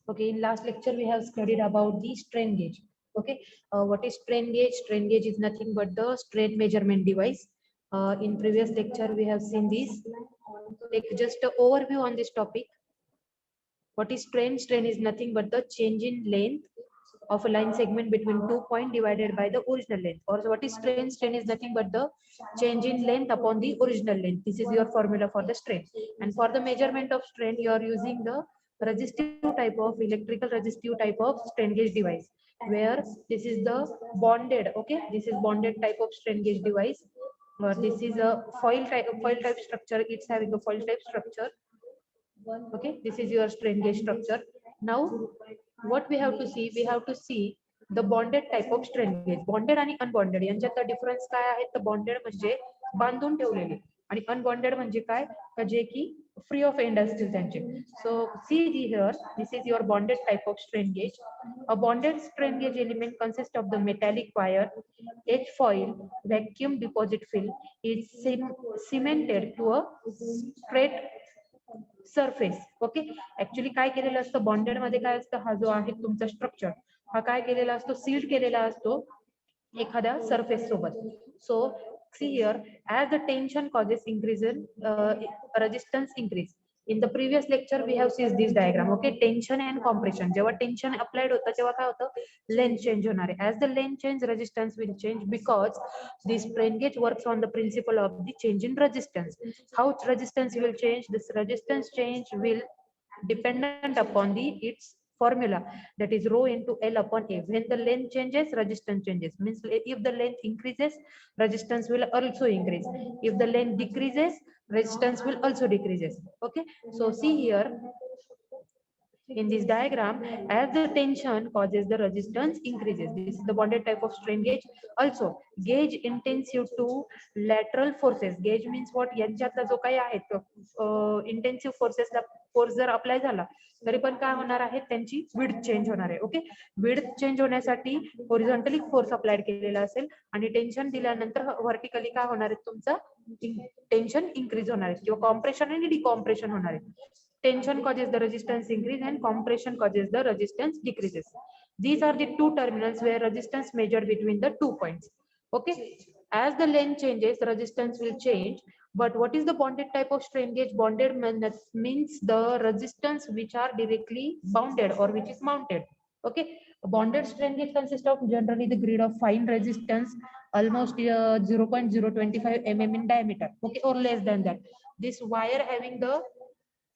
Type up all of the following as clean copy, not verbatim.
Okay, in last lecture we have studied about the strain gauge. Okay, what is strain gauge? Strain gauge is nothing but the strain measurement device. In previous lecture we have seen this. Take just an overview on this topic. What is strain? Strain is nothing but the change in length of a line segment between 2 points divided by the original length. Or what is strain? Strain is nothing but the change in length upon the original length. This is your formula for the strain. And for the measurement of strain, you are using the resistive type of electrical resistive type of strain gauge device, where this is the bonded. Okay, this is bonded type of strain gauge device. This is a foil type structure. It's having a foil type structure. Okay, this is your strain gauge structure. Now what we have to see the bonded type of strain gauge. Bonded आणि unbonded यांच्यातला difference काय आहे? तर bonded म्हणजे बांधून ठेवलेले आणि unbonded म्हणजे काय? तर जे की फ्री ऑफ एंड असतील त्यांचे. So see here, this is your bonded type of strain gauge. A bonded strain gauge element consists of the metallic wire, H foil, vacuum deposit fill is cemented to a straight surface. Okay, actually काय केलेलं असतं bonded मध्ये? काय असतं? हा जो आहे तुमचा स्ट्रक्चर, हा काय केलेला असतो? सील्ड केलेला असतो एखाद्या सरफेस सोबत. So see here, as the tension causes increase resistance increase. In the previous lecture we have seen this diagram. Okay, tension and compression. जेव्हा टेन्शन अप्लाइड होतं तेव्हा काय होतं? लेंथ चेंज होणार आहे. As the length change, resistance will change because this strain gauge works on the principle of the change in resistance. How resistance will change? This resistance change will dependent upon the its formula, that is rho into L upon A. When the length changes, resistance changes. Means if the length increases, resistance will also increase. If the length decreases, resistance will also decreases. Okay, so see here in this diagram, as the tension causes the resistance increases. This is the bonded type of strain gauge. Also gauge intensive to lateral forces. Gauge means what? यांच्यातला जो काही आहे intensive फोर्सेसला force जर apply झाला तरी पण काय होणार आहे? त्यांची विड्थ चेंज होणार आहे. ओके, विड्थ चेंज होण्यासाठी हॉरिझॉन्टली फोर्स अप्लाइड केलेला असेल आणि टेन्शन दिल्यानंतर व्हर्टिकली काय होणार आहे? तुमचं टेन्शन इन्क्रीज होणार आहे किंवा कॉम्प्रेशन आणि डिकॉम्प्रेशन होणार आहे. Tension causes the resistance increase and compression causes the resistance decreases. These are the two terminals where resistance measured between the 2 points. Okay, as the length changes, the resistance will change. But what is the bonded type of strain gauge? Bonded means the resistance which are directly bounded or which is mounted. Okay, a bonded strain gauge consists of generally the grid of fine resistance almost 0.025 mm in diameter. Okay, or less than that. This wire having the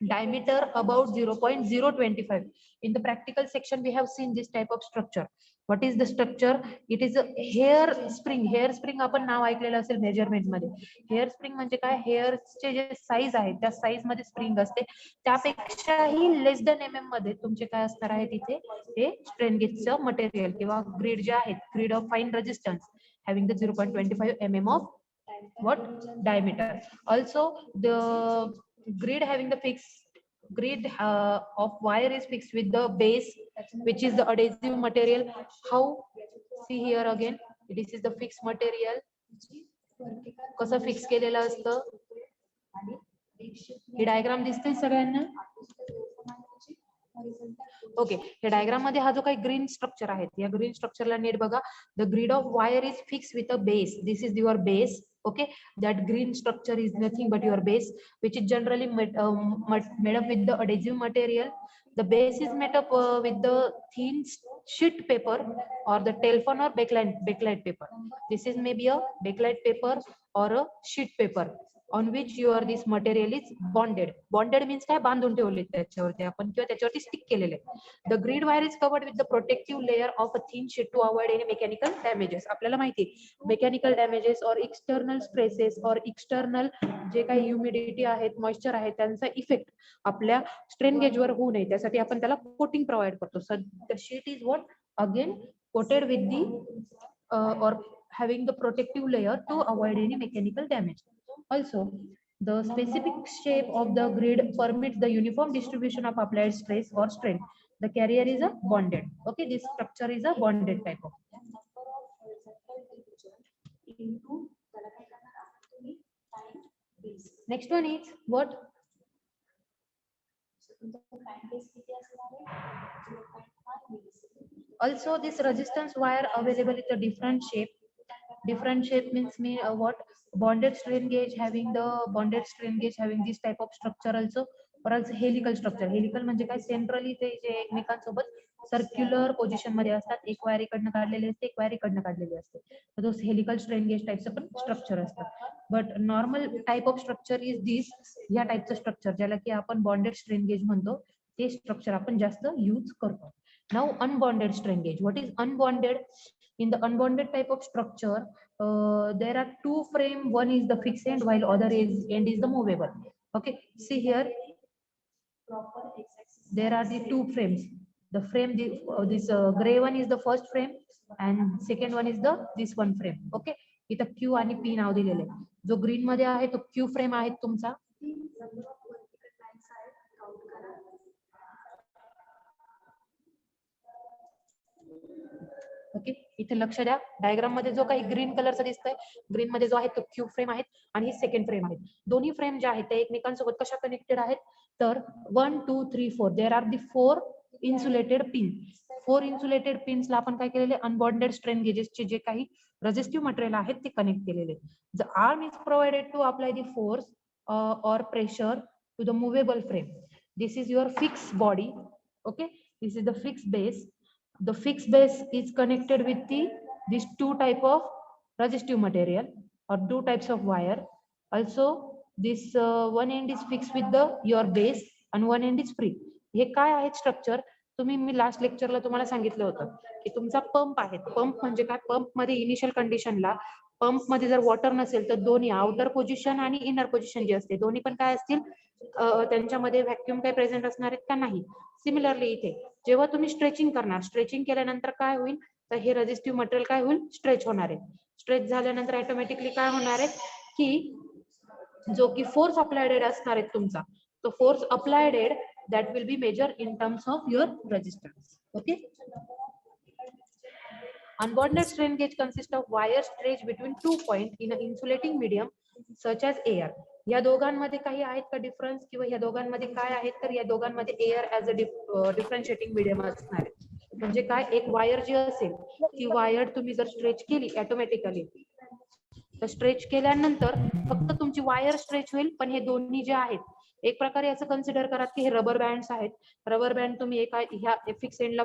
diameter about 0.025. In the practical section we have seen this type of structure. What is the structure? It is a hair spring. Hair spring आपण नाव ऐकलेलं असेल measurement मध्ये. Hair spring म्हणजे काय? हेअरचे जे size आहे त्या size मध्ये spring असते, त्यापेक्षाही लेस दॅन एम एम मध्ये तुमचे काय असणार आहे? तिथे हे स्ट्रेन गेजचं मटेरियल किंवा ग्रीड जे आहेत, grid of fine resistance having the 0.25 mm of what? Diameter. Also the grid having the fixed grid of wire is fixed with the base, which is the adhesive material. How? See here again, this is the fixed material. कसं fix केलेलं असतं? हे diagram दिसते सगळ्यांना? Okay, या diagram मध्ये हा जो काही ग्रीन स्ट्रक्चर आहे, या ग्रीन स्ट्रक्चरला नीट बघा. The grid of wire is fix with a base. This is your base. Okay, that green structure is nothing but your base, which is generally made up with the adhesive material. The base is made up with the thin sheet paper or the telephone or backlight paper. This is maybe a backlight paper or a sheet paper on which this material is bonded. Bonded means काय? बांधून ठेवले त्याच्यावरती आपण किंवा त्याच्यावरती stick केलेले. The grid wire is covered with the protective layer of a thin sheet to avoid any mechanical damages. आपल्याला माहिती आहे मेकॅनिकल डॅमेजेस और एक्सटर्नल स्ट्रेसेस और एक्सटर्नल जे काही ह्युमिडिटी आहेत, मॉइश्चर आहे, त्यांचा इफेक्ट आपल्या स्ट्रेन गेजवर होऊ नये त्यासाठी आपण त्याला कोटिंग प्रोव्हाइड करतो. So the sheet is what? Again coated with the or having the protective layer to avoid any mechanical damage. Also, the specific shape of the grid permits the uniform distribution of applied stress or strain. The carrier is a bonded. Okay, this structure is a bonded type of. Next one is what? Also, this resistance wire available in the different shape. Different shape means what? Bonded strain gauge having this type of structure also, or else helical structure. Helical म्हणजे काय? Centrally ते जे एकमेकांसोबत circular position मध्ये असतात. एक wire इकडनं काढलेली असते, एक वायर इकडनं काढलेली असते. तर तो हेलिकल स्ट्रेन गेज टाइपचं पण स्ट्रक्चर असतं. But normal type of structure is this. या टाइपचं स्ट्रक्चर ज्याला की आपण बॉन्डेड स्ट्रेन गेज म्हणतो, ते स्ट्रक्चर आपण जास्त यूज करतो. Now unbonded strain gauge. What is unbonded? In the unbonded type of structure, there are two frame. One is the fixed end, while other end is the movable. Okay. See here. There are the two frames. The frame, this gray one is the first frame, and second one is the this one frame. Okay. इथं Q आणि P नाव दिलेले. जो green मध्ये आहे तो Q frame आहे तुमचा. Okay, इथे लक्ष द्या. डायग्राम मध्ये जो काही ग्रीन कलरचा दिसतोय, ग्रीन मध्ये जो आहे तो क्यूब फ्रेम आहे आणि ही सेकंड फ्रेम आहे. दोन्ही फ्रेम जे आहेत ते एकमेकांसोबत कशा कनेक्टेड आहेत? तर 1 2 3 4 there are the 4 insulated pin. 4 insulated पिन्सला आपण काय केलेले? अनबॉन्डेड स्ट्रेन गेजेसचे जे काही रेझिस्टिव्ह मटेरियल आहेत ते कनेक्ट केलेले. The arm is provided to apply the force or pressure to the movable frame. This is your fixed body. Okay, this is the fixed base. The fixed base is connected with these two type of resistive material or two types of wire. Also, this one end is fixed with the your base and one end is free. हे काय आहे structure? तुम्ही मी last लेक्चरला तुम्हाला सांगितलं होतं की तुमचा pump आहे. Pump म्हणजे काय? पंप मध्ये इनिशियल कंडिशनला पंप मध्ये जर वॉटर नसेल तर दोन्ही आउटर पोझिशन आणि इनर पोझिशन जे असते दोन्ही पण काय असतील? त्यांच्यामध्ये व्हॅक्यूम काय प्रेझेंट असणार आहेत का? नाही. सिमिलरली इथे जेव्हा तुम्ही स्ट्रेचिंग करणार, स्ट्रेचिंग केल्यानंतर काय होईल? तर हे रेझिस्टिव्ह मटेरियल काय होईल? स्ट्रेच होणार आहे. स्ट्रेच झाल्यानंतर ऑटोमॅटिकली काय होणार आहे की जो की फोर्स अप्लायडेड असणार आहे तुमचा, तो force अप्लायडेड that will be measured in terms of your resistance. Okay. Unbonded strain gauge consists of wire stretched between 2 points in an insulating medium such as air. या दोघांमध्ये काही आहेत का डिफरन्स किंवा या दोघांमध्ये काय आहेत? तर या दोघांमध्ये air as a differentiating medium असणार आहे. म्हणजे काय? एक वायर जी असेल ती वायर तुम्ही जर स्ट्रेच केली ऑटोमॅटिकली, तर स्ट्रेच केल्यानंतर फक्त तुमची वायर स्ट्रेच होईल, पण हे दोन्ही जे आहेत एक प्रकारे असं कन्सिडर करा की हे रबर बँड्स आहेत. रबर बँड तुम्ही एका ह्या फिक्स एंडला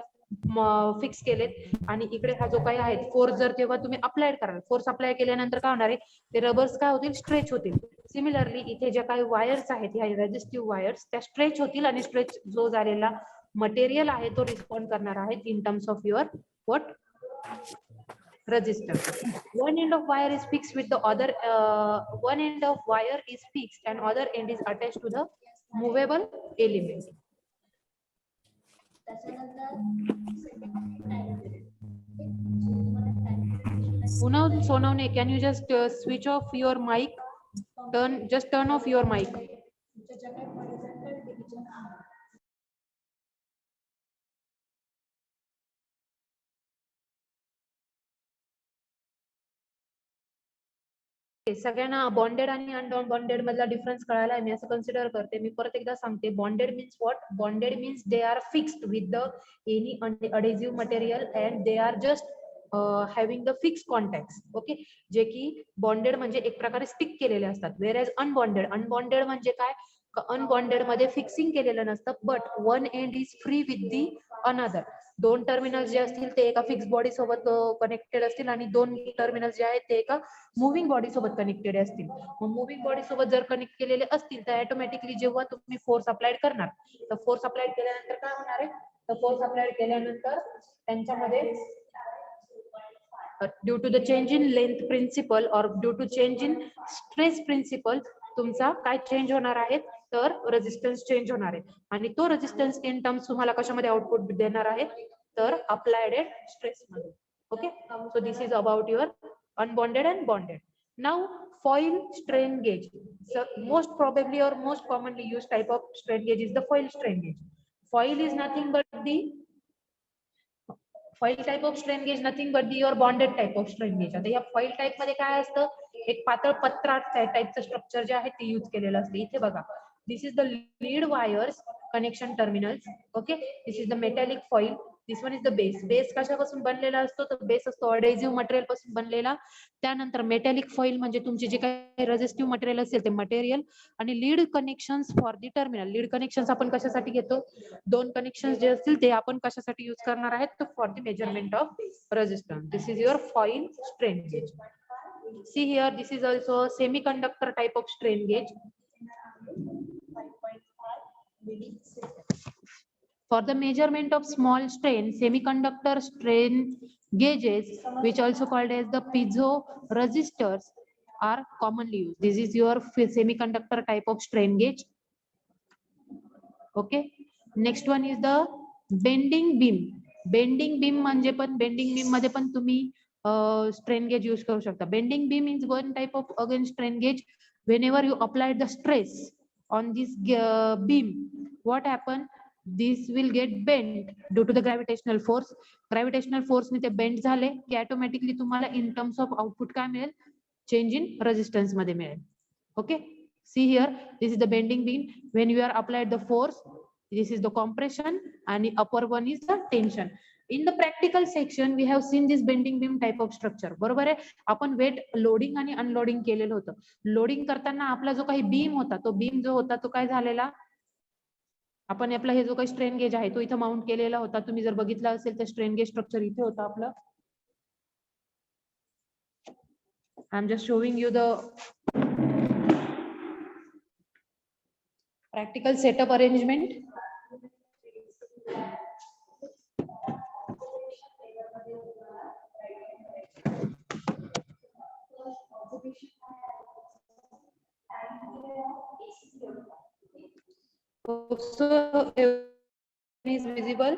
फिक्स केलेत आणि इकडे हा जो काही आहे फोर्स जर जेव्हा तुम्ही अप्लाय कराल, फोर्स अप्लाय केल्यानंतर काय होणार आहे? ते रबर्स काय होतील? स्ट्रेच होतील. सिमिलरली इथे ज्या काही वायर्स आहेत ह्या रेझिस्टिव्ह वायर्स त्या स्ट्रेच होतील आणि स्ट्रेच जो झालेला मटेरियल आहे तो रिस्पॉन्ड करणार आहे in terms of your what? resistance. One end of wire is fixed with the other. One end of wire is fixed and other end is attached to the movable element. Sonavne, can you just switch off your mic? Turn off your mic. सगळ्यांना bonded आणि unbonded मधला difference कळायला मी असं consider करते. मी परत एकदा सांगते. Bonded means what? Bonded means they are fixed with the any adhesive material and they are just having the fix contact. Okay, जे की बॉन्डेड म्हणजे एक प्रकारे स्टिक केलेले असतात. वेर एज अनबॉन्डेड म्हणजे काय? अनबॉन्डेड मध्ये फिक्सिंग केलेलं नसतं, but one and is free with the another. दोन टर्मिनल जे असतील ते एका फिक्स बॉडी सोबत कनेक्टेड असतील आणि दोन टर्मिनल जे आहेत ते एका मुव्हिंग बॉडी सोबत कनेक्टेड असतील. मग मुव्हिंग बॉडी सोबत जर कनेक्ट केलेले असतील तर ऑटोमॅटिकली जेव्हा तुम्ही फोर्स अप्लाइड करणार, तर फोर्स अप्लाइड केल्यानंतर काय होणार आहे? तर फोर्स अप्लाइड केल्यानंतर त्यांच्यामध्ये due to the change in length principle और due to change in stress principle तुमचा काय चेंज होणार आहे? तर रेझिस्टन्स चेंज होणार आहे आणि तो रेझिस्टन्स इन टर्म्स तुम्हाला कशामध्ये आउटपुट देणार आहे? तर अप्लायडेड स्ट्रेस मध्ये. Okay, so this is about your unbonded and bonded. Now foil strain gauge. So most probably or most commonly used type of strain gauge is the foil strain gauge. Foil is nothing but the foil type of strain gauge, nothing but the your bonded type of strain gauge. आता या foil type मध्ये काय असतं? एक पातळ पत्रा टाइपचं structure जे आहे ते यूज केलेलं असते. इथे बघा, this is the lead wires connection terminals. Okay, this is the metallic foil. This one is the base. Base कशापासून बनलेला असतो तर बेस असतो अडेसिव्ह मटेरियल पासून बनलेला. त्यानंतर मेटॅलिक फॉइल म्हणजे तुमचे जे काही रेझिस्टिव्ह मटेरियल असेल ते मटेरियल आणि lead connections for the terminal. Lead connections आपण कशासाठी घेतो, दोन कनेक्शन्स जे असतील ते आपण कशासाठी यूज करणार आहेत तर for the measurement of resistance. This is your foil strain gauge. See here, this is also a semiconductor type of strain gauge. For the measurement of small strain, semiconductor strain gauges, which also called as the piezo resistors, are commonly used. This is your semiconductor type of strain gauge. Okay. Next one is the bending beam. Bending beam म्हणजे पण bending beam मध्ये पण तुम्ही strain gauge use करू शकता. Bending beam is one type of again strain gauge. Whenever you apply the stress on this beam, what happen? This will get bent due to the gravitational force. Gravitational force ने ते bend झाले की automatically तुम्हाला in terms of output काय मिळेल, change in resistance मध्ये मिळेल. Okay. See here, this is the bending beam. When you are applied the force, this is the compression and the upper one is the tension. In the practical section, we have seen this bending beam type of structure. बरोबर आहे. आपण wait loading आणि unloading केलेलं होतं. Loading करताना आपला जो काही बीम होता तो बीम जो होता तो काय झालेला, आपण आपला हे जो काही स्ट्रेन गेज आहे तो इथं माउंट केलेला होता. तुम्ही जर बघितलं असेल तर स्ट्रेन गेज स्ट्रक्चर इथे होतं आपलं. I am just showing you the practical setup arrangement. So is visible.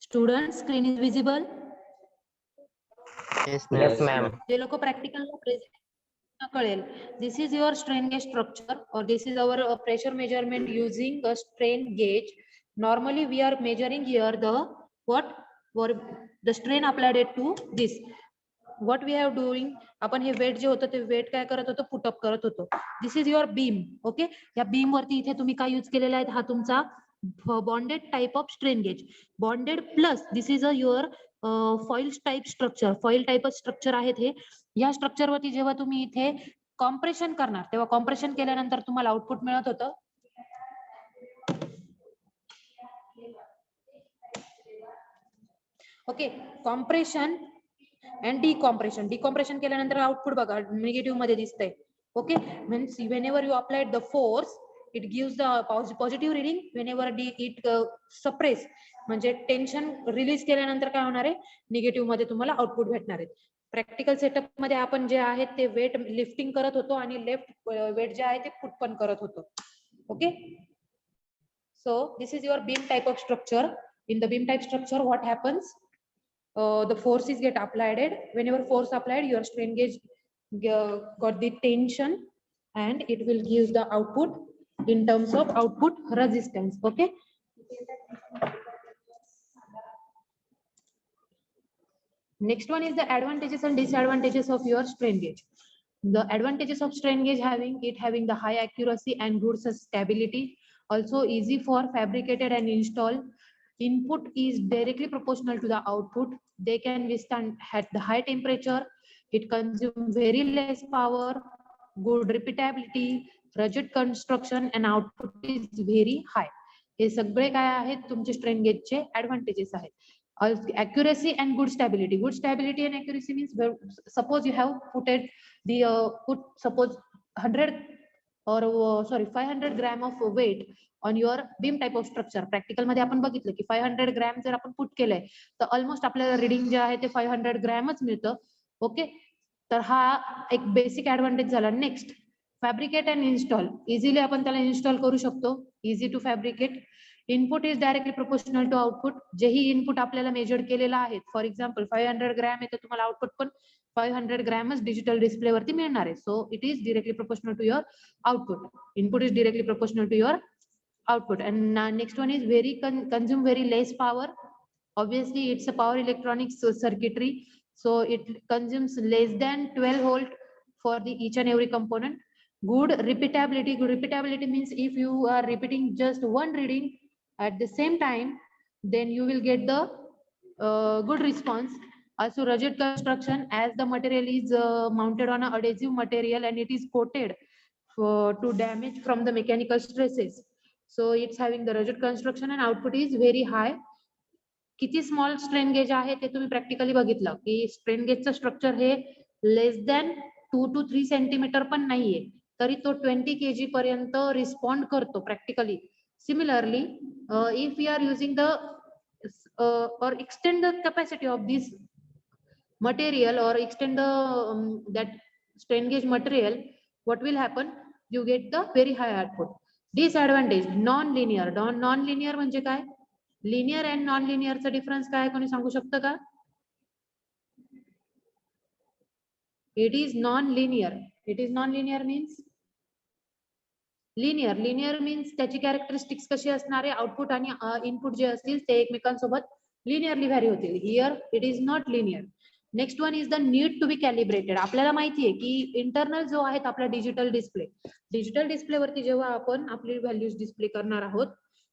Students, screen is visible. Yes, ma'am. जे लोक प्रॅक्टिकल कळेल. This is your strain gauge structure or this is our pressure measurement using a strain gauge. Normally we are measuring here the what, for the strain applied to this. What we have doing, आपण हे wait जे होतं ते wait काय करत होतो, put up करत होतो. This is your beam. Okay, या beam वरती इथे तुम्ही काय यूज केलेला आहे, हा तुमचा bonded type of strain gauge. Bonded plus this is a your foil type structure. Foil type structure आहेत हे. या स्ट्रक्चर वरती जेव्हा तुम्ही इथे कॉम्प्रेशन करणार तेव्हा कॉम्प्रेशन केल्यानंतर तुम्हाला आउटपुट मिळत होतं. Okay, compression and decompression. Decompression केल्यानंतर आउटपुट बघा निगेटिव्ह मध्ये दिसतंय. Okay, means whenever you applied the force it gives the positive reading. whenever it suppress म्हणजे टेन्शन रिलीज केल्यानंतर काय होणार आहे, निगेटिव्ह मध्ये तुम्हाला आउटपुट भेटणार आहे. प्रॅक्टिकल सेटअप मध्ये आपण जे आहे ते वेट लिफ्टिंग करत होतो आणि लेफ्ट वेट जे आहे ते पुट पण करत होतो. Okay, so this is your beam type of structure. In the beam type structure what happens, the forces get applied. Whenever force applied, your strain gauge got the tension and it will give the output in terms of output resistance. Okay, next one is the advantages and disadvantages of your strain gauge. The advantages of strain gauge having the high accuracy and good stability, also easy for fabricated and install. Input is directly proportional to the output. They can withstand at the high temperature. It consumes very less power, good repeatability, rigid construction and output is very high. हे सगळे काय आहेत तुमचे strain गेजचे advantages आहेत. Accuracy and good stability. Good stability and accuracy means suppose you have suppose 100 or 500 gram of weight on your beam type of structure. Practical मध्ये आपण बघितलं की 500 gram जर आपण पुट केलंय तर ऑलमोस्ट आपल्याला रिडिंग जे आहे ते 500 ग्रॅमच मिळतं. ओके, तर हा एक बेसिक ऍडव्हान्टेज झाला. Next, fabricate and install. Easily आपण त्याला इन्स्टॉल करू शकतो. Easy to fabricate. Input is directly proportional to output. जेही इनपुट आपल्याला मेजर्ड केलेला आहे, फॉर एक्झाम्पल 500 ग्रॅम आहे तर तुम्हाला आउटपुट पण 500 ग्रॅमच डिजिटल डिस्प्ले वरती मिळणार आहे. So it is directly proportional to your output. Input is directly proportional to your output. And next one is consume very less power. Obviously it's a power electronics circuitry, so it consumes less than 12 volt for the each and every component. Good repeatability. Good repeatability means if you are repeating just one reading at the same time, then you will get the good response. Also rigid construction, as the material is mounted on an adhesive material and it is coated to damage from the mechanical stresses. So it's having the rigid construction and output is very high. किती small strain gauge आहे ते तुम्ही practically बघितलं की strain गेजचं structure हे less than 2 to 3 centimetre पण नाहीये, तरी तो 20 kg पर्यंत रिस्पॉन्ड करतो practically. Similarly if you are using the or extend the capacity of this material or extend the that strain gauge material, what will happen? You get the very high output. Disadvantage, non-linear. Non-linear म्हणजे काय? Linear and non लिनियरचा difference काय कोणी सांगू शकतं का? It is non linear. It is non linear means linear. Linear means त्याची characteristics कशी असणार आहे? आउटपुट आणि इनपुट जे असतील ते एकमेकांसोबत लिनियरली व्हॅरी होतील. Here it is not linear. Next one is the need to be calibrated. आपल्याला माहिती आहे की इंटरनल जो आहे आपला डिजिटल डिस्प्लेवरती जेव्हा आपण आपली व्हॅल्यूज डिस्प्ले करणार आहोत,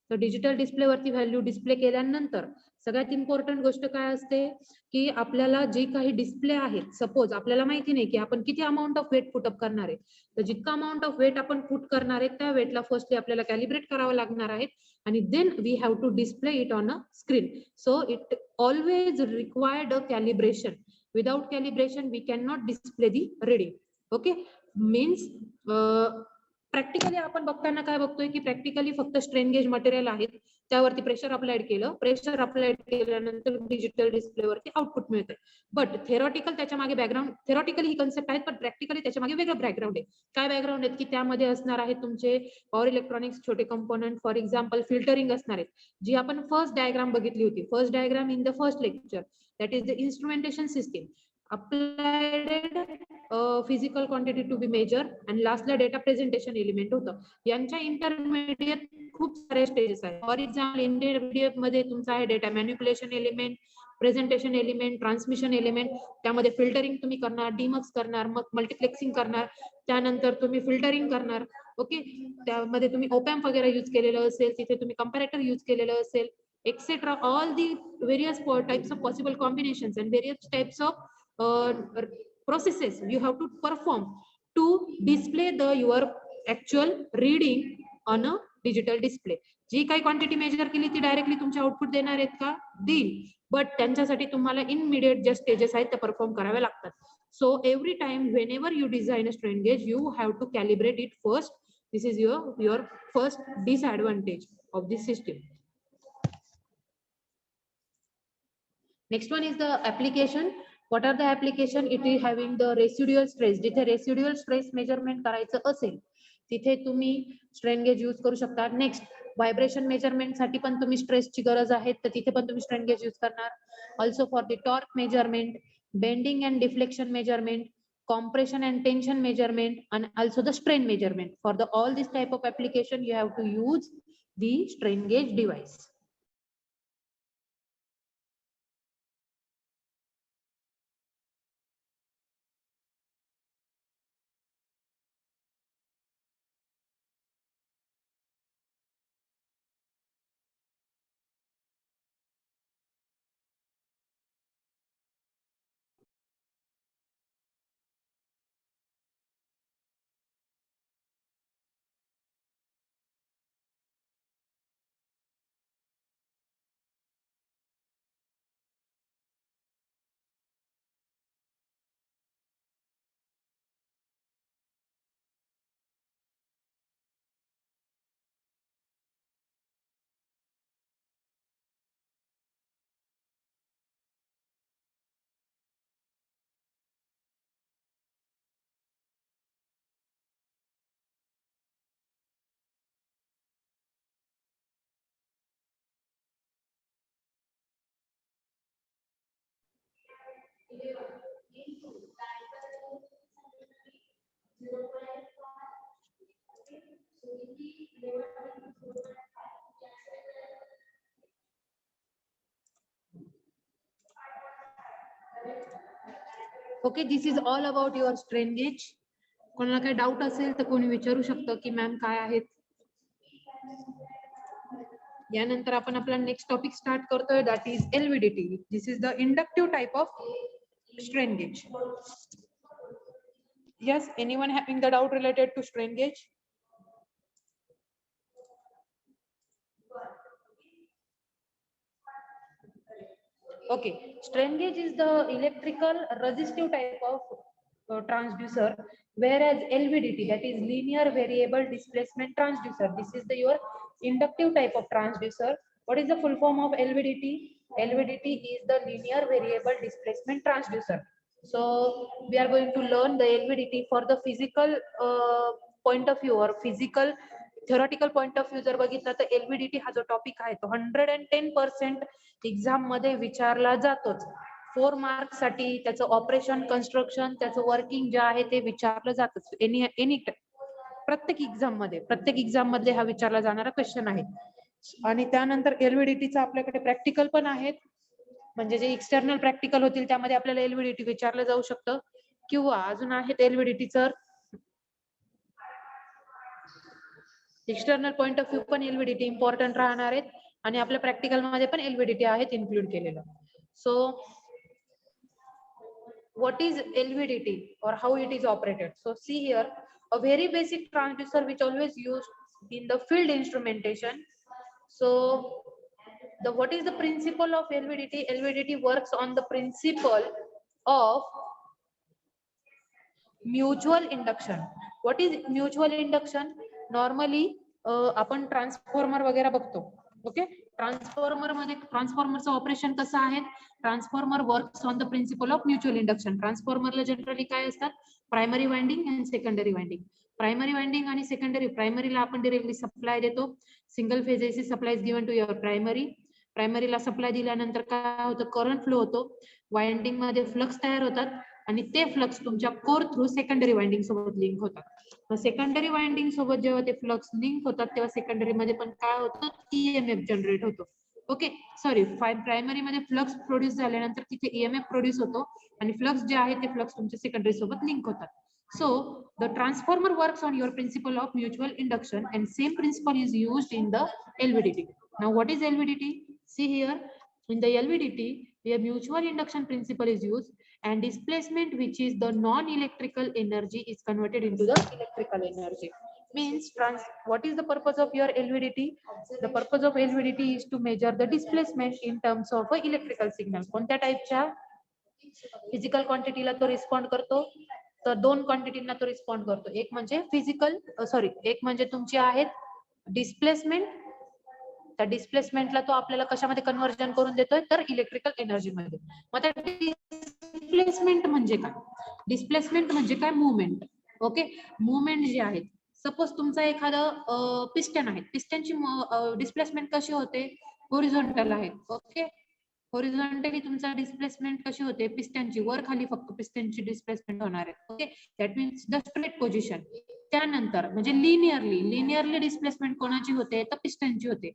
तर डिजिटल डिस्प्लेवरती व्हॅल्यू डिस्प्ले केल्यानंतर सगळ्यात इम्पॉर्टंट गोष्ट काय असते की आपल्याला जे काही डिस्प्ले आहेत, सपोज आपल्याला माहिती नाही की आपण किती अमाऊंट ऑफ वेट पुटअप करणार आहे, तर जितका अमाऊंट ऑफ वेट आपण पुट करणार आहे त्या वेटला फर्स्टली आपल्याला कॅलिब्रेट करावं लागणार आहे आणि then we have to display it on a screen. So it always required a calibration. Without calibration we can not display the reading. Okay, means practically आपण बघताना काय बघतोय की प्रॅक्टिकली फक्त स्ट्रेन गेज मटेरियल आहेत, त्यावरती प्रेशर अप्लाइड केलं, pressure applied केल्यानंतर डिजिटल डिस्प्लेवरती आउटपुट मिळतंय. बट थेरॉटिकल त्याच्या मागे बॅकग्राऊंड, थेरॉटिकली ही कन्सेप्ट आहेत पण प्रॅक्टिकली त्याच्या मागे वेगळं बॅकग्राऊंड आहे. काय बॅकग्राऊंड आहेत की त्यामध्ये असणार आहे तुमचे पॉवर इलेक्ट्रॉनिक्स छोटे कंपोनंट, फॉर एक्झाम्पल फिल्टरिंग असणार आहेत, जी आपण फर्स्ट डायग्राम बघितली होती, first diagram in the first lecture, that is the instrumentation system. applied physical quantity to be measured and lastला डेटा प्रेझेंटेशन एलिमेंट होतं. यांच्या इंटरमिडिएट खूप सारे स्टेजेस आहेत. फॉर एक्झाम्पल इंटरमिडिएट मध्ये तुमचा आहे data manipulation element, presentation element, transmission element. त्यामध्ये फिल्टरिंग तुम्ही करणार, डिमक्स करणार, मग मल्टिप्लेक्सिंग करणार, त्यानंतर तुम्ही फिल्टरिंग करणार. ओके, त्यामध्ये तुम्ही ओपॅम्प वगैरे यूज केलेलं असेल, तिथे तुम्ही कंपॅरेटर यूज केलेलं असेल, etcetera. All the various types of possible combinations and various types of processes you have to perform to display your actual reading on a digital display. जी काही क्वांटिटी मेजर केली ती directly तुमचे output देणार आहेत का? देईल, बट त्यांच्यासाठी तुम्हाला इनमिडिएट जे स्टेजेस आहेत ते परफॉर्म करावे लागतात. So every time whenever you design a strain gauge you have to calibrate it first. This is your first disadvantage of this system. Next one is the application. What are the application? It is having the residual stress. जिथे residual stress measurement करायचं असेल तिथे तुम्ही strain gauge use करू शकता. Next, vibration measurement साठी पण तुम्ही स्ट्रेसची गरज आहे, तर तिथे पण तुम्ही स्ट्रेन गेज यूज करणार. Also for the torque measurement, bending and deflection measurement, compression and tension measurement, and also the strain measurement. For the all this type of application you have to use the strain gauge device. Okay, this is all about your strain gauge. कोणाला काही doubt असेल तर कोणी विचारू शकतं की ma'am काय आहेत. यानंतर आपण आपला नेक्स्ट टॉपिक स्टार्ट करतोय, that is LVDT. This is the inductive type of strain gauge. Yes, anyone having the doubt related to strain gauge? Okay, strain gauge is the electrical resistive type of transducer, whereas LVDT, that is linear variable displacement transducer, this is the your inductive type of transducer. What is the full form of LVDT? LVDT is the linear variable displacement transducer. So we are going to learn the LVDT for the physical point of view or physical theoretical point of view. जर बघितलं तर LVDT हा जो topic आहे तो 110% exam मध्ये विचारला जातोच. 4 मार्क साठी त्याचं ऑपरेशन कन्स्ट्रक्शन त्याचं वर्किंग जे आहे ते विचारलं जातच. एनी प्रत्येक एक्झाम मध्ये हा विचारला जाणारा क्वेश्चन आहे. आणि त्यानंतर एलव्हीडीटीचा आपल्याकडे प्रॅक्टिकल पण आहेत, म्हणजे जे एक्सटर्नल प्रॅक्टिकल होतील त्यामध्ये आपल्याला एलव्हीडीटी विचारलं जाऊ शकतं, किंवा अजून आहेत एलव्हीडीटीचं एक्सटर्नल पॉइंट ऑफ व्ह्यू पण एलव्हीडीटी इम्पॉर्टंट राहणार आहेत, आणि आपल्या प्रॅक्टिकल मध्ये पण एलव्हीडीटी आहेत इन्क्लूड केलेलं. सो what is LVDT or how it is operated? So see here, a very basic transducer which always used in the field instrumentation. So what is the principle of LVDT? LVDT works on the principle of mutual induction. What is mutual induction? Normally आपण transformer वगैरे बघतो. Okay, ट्रान्सफॉर्मरचं operation कसं आहे? Transformer works on the principle of mutual induction. ट्रान्सफॉर्मरला generally काय असतात? Primary winding आणि सेकंडरी वाइंडिंग. प्रायमरी वाइंडिंग आणि सेकंडरी, प्रायमरीला आपण डायरेक्टली सप्लाय देतो, single phase AC supply is given to your primary. प्रायमरीला सप्लाय दिल्यानंतर काय होतं? करंट फ्लो होतो, वाइंडिंग मध्ये फ्लक्स तयार होतात, आणि ते फ्लक्स तुमच्या कोर थ्रू सेकंडरी वाइंडिंग सोबत लिंक होतात. सेकंडरी वाइंडिंग सोबत जेव्हा ते फ्लक्स लिंक होतात तेव्हा सेकंडरी मध्ये पण काय होतं? ईएमएफ जनरेट होतो. ओके, सॉरी, प्रायमरी मध्ये फ्लक्स प्रोड्यूस झाल्यानंतर तिथे ईएमएफ प्रोड्यूस होतो, आणि फ्लक्स जे आहे ते फ्लक्स तुमच्या सेकंडरी सोबत लिंक होतात. So the transformer works on your principle of mutual induction, and same principle is used in the LVDT. Now what is LVDT? See here, in the LVDT where mutual induction principle is used, and displacement, which is the non-electrical energy, is converted into the electrical energy. Means what is the purpose of your LVDT? The purpose of LVDT is to measure the displacement in terms of a electrical signal. कोणत्या टाइपच्या physical क्वांटिटीला तो respond करतो? तर दोन क्वांटिटीना तो respond करतो. एक म्हणजे physical एक म्हणजे तुमची आहेत डिस्प्लेसमेंट. त्या डिस्प्लेसमेंटला तो आपल्याला कशामध्ये कन्व्हर्जन करून देतोय? तर इलेक्ट्रिकल एनर्जी मध्ये. मग त्या डिस्प्लेसमेंट म्हणजे काय? डिस्प्लेसमेंट म्हणजे काय? मुवमेंट. ओके, मुवमेंट जे आहेत, सपोज तुमचा एखादं पिस्टन आहे, पिस्टनची डिस्प्लेसमेंट कशी होते? हॉरिझॉन्टल आहे. ओके, हॉरिझॉन्टली तुमचा डिस्प्लेसमेंट कशी होते? पिस्टनची वर खाली फक्त पिस्टनची डिस्प्लेसमेंट होणार आहे. Okay, that means the straight position. त्यानंतर म्हणजे लिनियरली डिस्प्लेसमेंट कोणाची होते? तर पिस्टनची होते.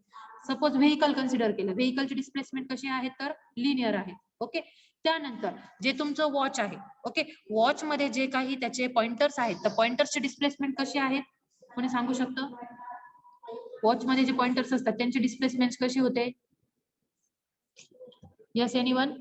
सपोज व्हेकल कन्सिडर केलं, व्हेकलची डिस्प्लेसमेंट कशी आहे? तर लिनियर आहे. ओके, त्यानंतर जे तुमचं वॉच आहे, ओके, वॉच मध्ये जे काही त्याचे पॉइंटर्स आहेत, तर पॉइंटर्सची डिस्प्लेसमेंट कशी आहेत? कोणी सांगू शकतं? वॉच मध्ये जे पॉइंटर्स असतात त्यांची डिस्प्लेसमेंट कशी होते? Yes, anyone?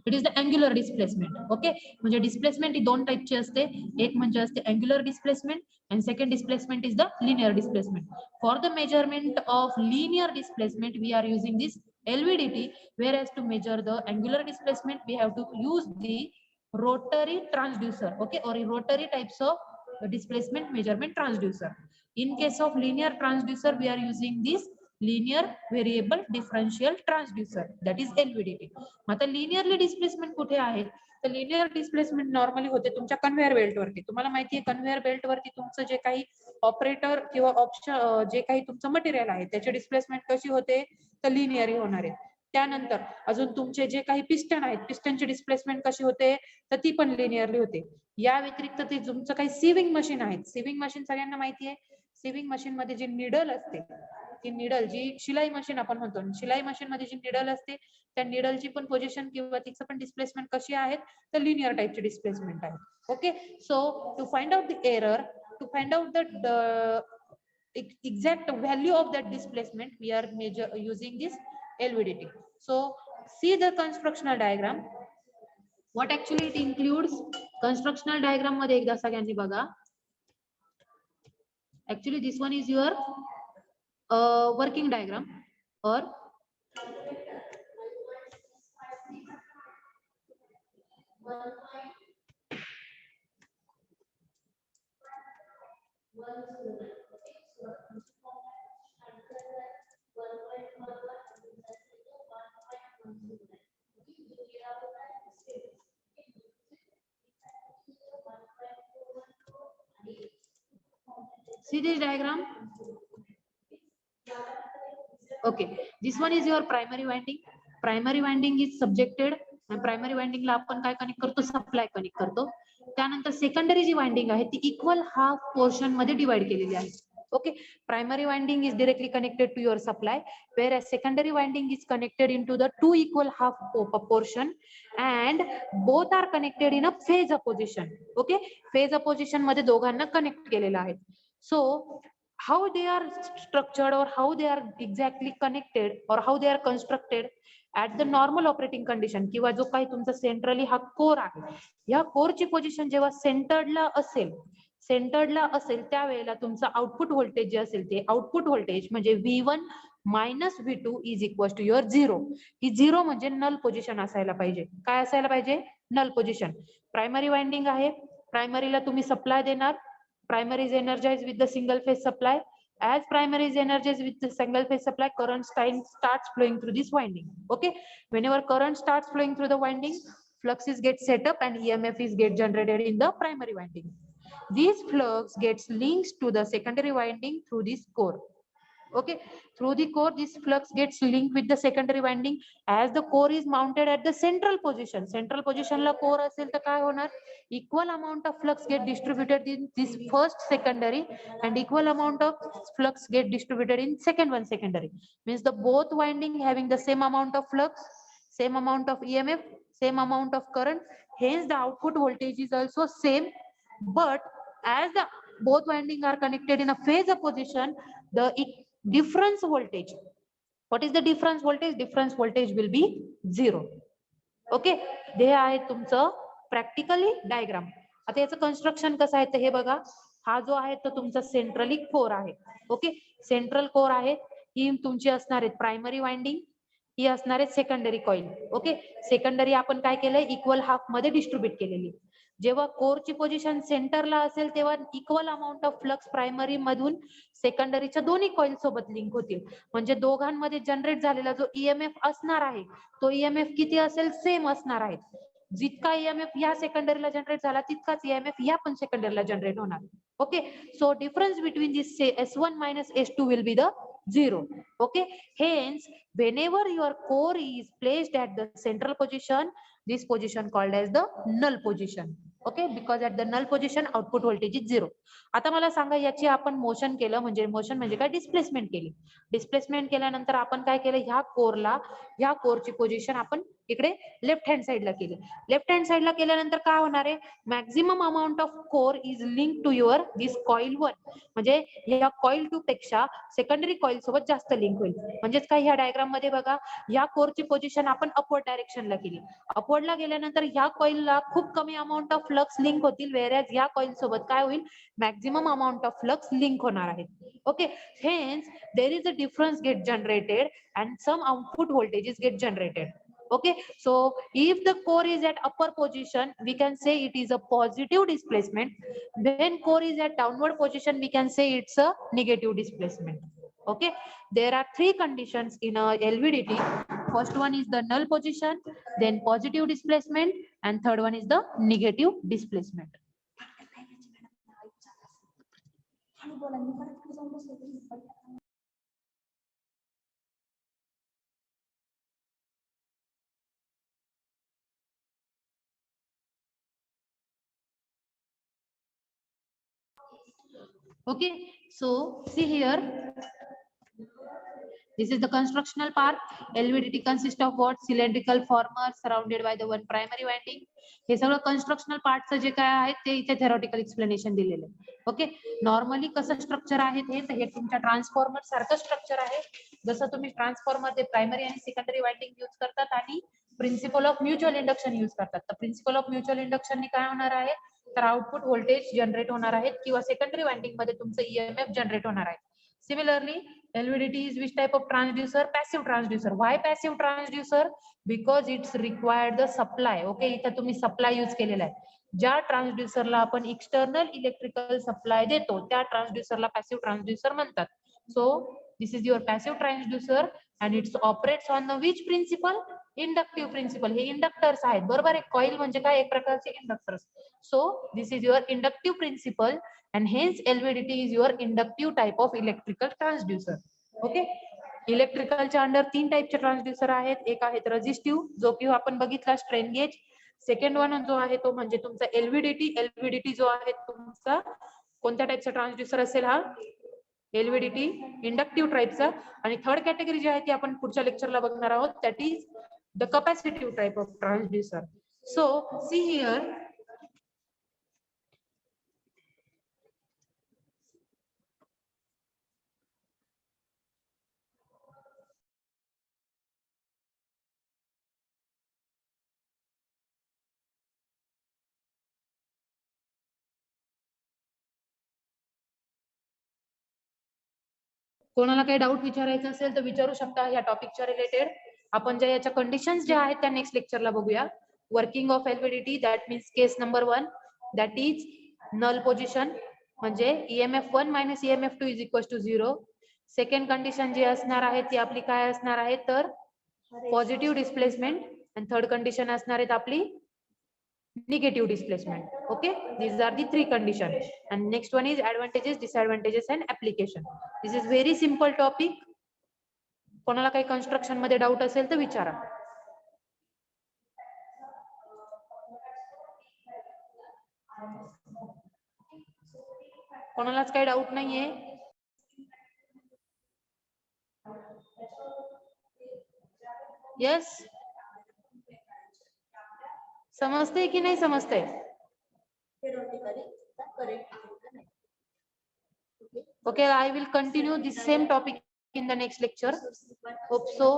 It is the angular displacement. Okay, म्हणजे डिस्प्लेसमेंट ही दोन टाइपची असते. एक म्हणजे असते angular displacement, and second displacement is the linear displacement. For the measurement of linear displacement we are using this LVDT, whereas to measure the angular displacement we have to use the rotary transducer. Okay, or rotary types of displacement measurement transducer. In case of linear transducer we are using this linear variable differential transducer, that is LVDT. आता linearly displacement कुठे आहे? तर linear displacement normally होते तुमच्या conveyor belt वरती. तुम्हाला माहिती आहे कन्व्हेअर बेल्ट वरती तुमचं जे काही ऑपरेटर किंवा ऑप्शन जे काही तुमचं मटेरियल आहे त्याची डिस्प्लेसमेंट कशी होते? तर लिनियरली होणार आहे. त्यानंतर अजून तुमचे जे काही पिस्टन आहेत, पिस्टनची डिस्प्लेसमेंट कशी होते? तर ती पण लिनियरली होते. या व्यतिरिक्त ते तुमचं काही सिविंग मशीन आहेत, सिविंग मशीन सगळ्यांना माहिती आहे. सिविंग मशीन मध्ये जी निडल असते, ती निडल जी शिलाई मशीन आपण म्हणतो, शिलाई मशीन मध्ये जी निडल असते त्या निडलची पण पोझिशन किंवा तिचं पण डिस्प्लेसमेंट कशी आहेत, तर लिनियर टाइपची डिस्प्लेसमेंट आहे. Okay, so to find out the error, to find out the exact value of that displacement, we are using this LVDT. So see the constructional diagram, what actually it includes. Constructional diagram मध्ये एकदा सगळ्यांनी बघा. Actually this one is your working diagram or see this diagram. Okay, this one is your primary winding. Primary winding is subjected and primary winding ला आपण काय connect करतो, supply connect करतो. त्यानंतर secondary जी winding आहे ती इक्वल हाफ पोर्शन मध्ये divide केलेली आहे. Okay, primary winding is directly connected to your supply, whereas secondary winding is connected into the two equal half portion and both are connected in a phase opposition. Okay, phase opposition मध्ये दोघांना connect केलेला आहे. So how they are structured or how they are exactly connected or how they are constructed at the normal operating condition, किंवा जो काही तुमचा centrally हा core आहे, या कोरची पोझिशन जेव्हा सेंटर्डला असेल त्यावेळेला तुमचं आउटपुट व्होल्टेज जे असेल ते आउटपुट व्होल्टेज म्हणजे V1 minus V2 is equal to your 0. ही 0 म्हणजे नल पोझिशन असायला पाहिजे. काय असायला पाहिजे? नल पोझिशन. प्रायमरी वाइंडिंग आहे, प्रायमरीला तुम्ही सप्लाय देणार. Primary is energized with the single phase supply. As primary is energized with the single phase supply, current starts flowing through this winding. Okay, whenever current starts flowing through the winding, fluxes get set up and EMF is get generated in the primary winding. This flux gets linked to the secondary winding through this core. Okay, through the core this flux gets linked with the secondary winding. As the core is mounted at the central position la core असेल तर काय होणार, equal amount of flux get distributed in this first secondary and equal amount of flux get distributed in secondary. Means the both winding having the same amount of flux, same amount of EMF, same amount of current, hence the output voltage is also same. But as the both winding are connected in a phase opposition, the difference voltage, what is the difference voltage? Difference voltage will be 0. Okay, हे आहे तुमचं practically diagram. आता याचं construction कसं आहे ते हे बघा. हा जो आहे तो तुमचा सेंट्रली कोर आहे. ओके, सेंट्रल कोर आहे, ही तुमची असणार आहे प्रायमरी वाइंडिंग, ही असणार आहे सेकंडरी कॉइल. ओके, सेकंडरी आपण काय केलंय, इक्वल हाफ मध्ये डिस्ट्रीब्यूट केलेली. जेव्हा कोरची पोझिशन सेंटरला असेल तेव्हा equal amount of flux primary मधून सेकंडरीच्या दोन्ही कॉइल सोबत लिंक होतील. म्हणजे दोघांमध्ये जनरेट झालेला जो ईएमएफ असणार आहे तो ईएमएफ किती असेल, सेम असणार आहे. जितका ईएमएफ या सेकंडरीला जनरेट झाला तितकाच ईएमएफ या पण सेकंडरीला जनरेट होणार. Okay, so difference between this S1 minus S2 will be the 0. Okay, hence whenever your core is placed at the central position, this position called as the null position. Okay, because at the null position output voltage is 0. आता मला सांगा, याची आपण motion केलं म्हणजे motion म्हणजे काय, displacement केली. Displacement केल्यानंतर आपण काय केलं, ह्या कोरची पोझिशन आपण इकडे लेफ्ट हँड साइडला केली. लेफ्ट हँड साइडला केल्यानंतर काय होणार आहे, maximum amount of core is link to your this coil 1. म्हणजे या कॉइल 2 पेक्षा सेकंडरी कॉइल सोबत जास्त लिंक होईल. म्हणजेच काय, ह्या डायग्राम मध्ये बघा, या कोरची पोझिशन आपण अपवर्ड डायरेक्शनला केली. अपवर्डला गेल्यानंतर ह्या कॉइलला खूप कमी अमाऊंट ऑफ फ्लक्स लिंक होतील, वेअरएज या कॉइल सोबत काय होईल, maximum amount of flux link होणार आहेत. Okay, hence there is a difference get generated and some output voltages get generated. Okay, so if the core is at upper position, we can say it is a positive displacement. When core is at downward position, we can say it's a negative displacement. Okay, there are three conditions in a LVDT. First one is the null position, then positive displacement, and third one is the negative displacement. Okay, so see here, This is the constructional part. LVDT consists of what? Cylindrical former surrounded by the one primary winding. हे सगळं constructional पार्टचं जे काय आहे ते इथे theoretical explanation दिलेलं आहे. Okay, normally कसं structure आहे ते, तर हे तुमच्या ट्रान्सफॉर्मर सारखं स्ट्रक्चर आहे. जसं तुम्ही ट्रान्सफॉर्मर मध्ये प्रायमरी आणि सेकंडरी वाइंडिंग यूज करतात आणि principle of mutual induction use करतात. तर प्रिन्सिपल ऑफ म्युच्युअल इंडक्शन ने काय होणार आहे, तर आउटपुट व्होल्टेज जनरेट होणार आहेत किंवा सेकंडरी वाइंडिंग मध्ये तुमचं ईएमएफ जनरेट होणार आहे. Similarly, LVDT is which type of transducer? Passive transducer. Why passive transducer? Because it's required the supply. Okay, इथं तुम्ही supply यूज केलेला आहे. ज्या ट्रान्सड्युसरला आपण एक्सटर्नल इलेक्ट्रिकल सप्लाय देतो त्या ट्रान्सड्युसरला पॅसिव्ह ट्रान्सड्युसर म्हणतात. So this is your passive transducer and its operates on the which principle? Inductive principle. हे इंडक्टर्स आहेत बरोबर आहे. कॉइल म्हणजे काय? एक प्रकारचे inductors. So this is your inductive principle and hence LVDT is your inductive type of electrical transducer. Okay, इलेक्ट्रिकलच्या under 3 टाइपचे ट्रान्सड्युसर आहेत. एक आहेत रेझिस्टिव्ह, जो की आपण बघितला स्ट्रेन गेज. सेकंड वन जो आहे तो म्हणजे तुमचा एलव्हीडीटी. एलव्हीडीटी जो आहे तुमचा कोणत्या टाइपचा ट्रान्सड्युसर असेल? हा एलव्हीडीटी इंडक्टिव्ह टाइपचा. आणि थर्ड कॅटेगरी जी आहे ती आपण पुढच्या लेक्चरला बघणार आहोत, that is the capacitive type of transducer. So see here, कोणाला काही डाऊट विचारायचा असेल तर विचारू शकता या टॉपिकच्या रिलेटेड. आपण ज्या याच्या कंडिशन्स ज्या आहेत त्या नेक्स्ट लेक्चरला बघूया. Working of LVDT, that means case number 1, that is null position, म्हणजे EMF1 minus EMF2 is equal to 0. Second condition जी असणार आहे ती आपली काय असणार आहे, तर पॉझिटिव्ह डिस्प्लेसमेंट. आणि थर्ड कंडिशन असणार आहेत आपली negative displacement. Okay, these are the 3 conditions, and next one is advantages, disadvantages and application. This is very simple topic. कोणाला काही कन्स्ट्रक्शन मध्ये डाऊट असेल तर विचारा. कोणालाच काही डाऊट नाहीये? यस, समजते की नाही समजते? Okay, I will continue this same topic in the next lecture. Hope so.